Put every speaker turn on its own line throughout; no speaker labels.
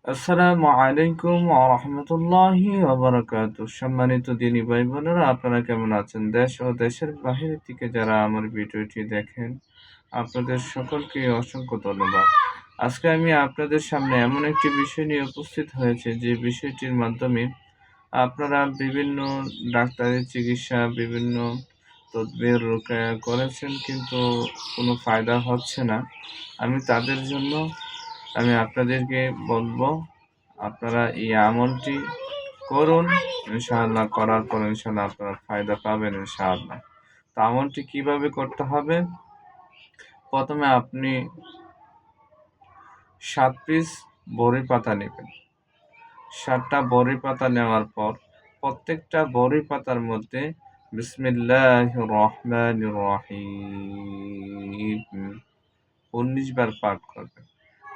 আসসালামু আলাইকুম ওয়া রাহমাতুল্লাহি ওয়া বারাকাতুহু। সম্মানিত দিনী ভাই বোনেরা, আপনারা কেমন আছেন? দেশ ও দেশের বাহিরে থেকে যারা আমার ভিডিওটি দেখেন, আপনাদের সকলকে অসংখ্য ধন্যবাদ। আজকে আমি আপনাদের সামনে এমন একটি বিষয় নিয়ে উপস্থিত হয়েছে, যে বিষয়টির মাধ্যমে আপনারা বিভিন্ন ডাক্তারি চিকিৎসা, বিভিন্ন তদবির রুকিয়া করেছেন, কিন্তু কোনো ফায়দা হচ্ছে না। তাদের জন্য আমি আপনাদেরকে বলবো, আপনারা এই আমলটি করুন। ইনশাআল্লাহ করার পর ইনশাআল্লাহ আপনারা ফায়দা পাবেন ইনশাআল্লাহ। তো আমলটি কিভাবে করতে হবে? প্রথমে আপনি 7 পিস বড়ি পাতা নেবেন। 7টা বড়ি পাতা নেওয়ার পর প্রত্যেকটা বড়ি পাতার মধ্যে বিসমিল্লাহির রহমানির রহিম 19 বার পাঠ করবেন।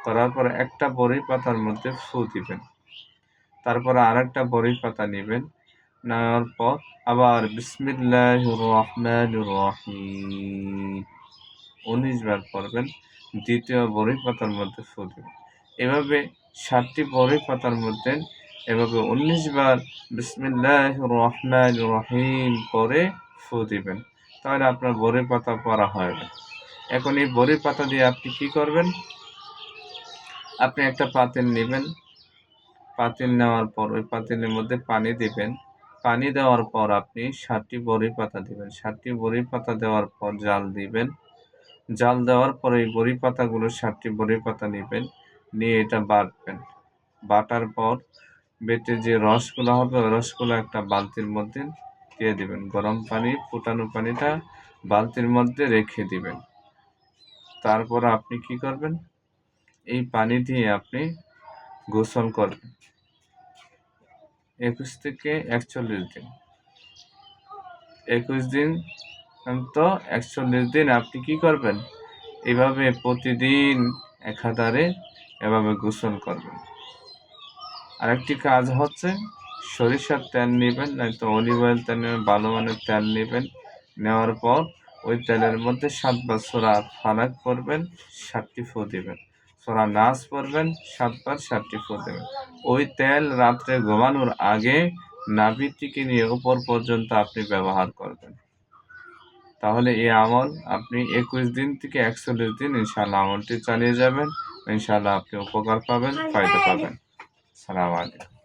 করার পর একটা বড়ি পাতার মধ্যে ফু দিবেন। তারপরে আরেকটা বড়ি পাতা নেবেন। নেওয়ার পর আবার বিসমিল্লাহির রহমানির রহিম 19 বার পড়বেন। দ্বিতীয় বড়ি পাতার মধ্যে ফু দিবেন। এভাবে 7টি বড়ি পাতার মধ্যে এভাবে 19 বার বিসমিল্লাহির রহমানির রহিম পড়ে ফু দিবেন। তাহলে আপনার বড়ি পাতা পড়া হয়ে যাবে। এখন এই বড়ি পাতা দিয়ে আপনি কি করবেন? আপনি একটা পাতিল নেবেন। পাতিল নেওয়ার পর ওই পাতিলের মধ্যে পানি দিবেন। পানি দেওয়ার পর আপনি 7টি বড়ি পাতা দিবেন। 7টি বড়ি পাতা দেওয়ার পর জাল দিবেন। জাল দেওয়ার পর এই বড়ি পাতাগুলো 7টি বড়ি পাতা নিবেন, নিয়ে এটা বাটবেন। বাটার পর বেটে যে রসগুলো হবে, ওই রসগুলো একটা বালতির মধ্যে দিয়ে দিবেন। গরম পানি, ফুটানো পানিটা বালতির মধ্যে রেখে দিবেন। তারপর আপনি কি করবেন? এই পানি দিয়ে আপনি গোসল করবেন 21 থেকে 41 দিন। 21 দিন তো 41 দিন আপনি কি করবেন? এভাবে প্রতিদিন একাধারে এভাবে গোসল করবেন। আরেকটি কাজ হচ্ছে, সরিষার তেল নেবেন, নয়তো অলিভ অয়েল তেল নেবেন, ভালো মানের তেল নেবেন। নেওয়ার পর ওই তেলের মধ্যে 7 বার সূরা ফালাক পড়বেন, 7টি ফু দিবেন। সূরা নাস পড়বেন 7 বার, 7টি ফু দিবেন। ওই তেল রাত্রে ঘুমানোর আগে নাভি থেকে নিয়ে উপর পর্যন্ত আপনি ব্যবহার করবেন। তাহলে এই আমল আপনি 21 দিন থেকে 41 দিন ইনশাআল্লাহ আমলটি চালিয়ে যাবেন। ইনশাআল্লাহ আপনি উপকার পাবেন, ফায়দা পাবেন। আসসালামু আলাইকুম।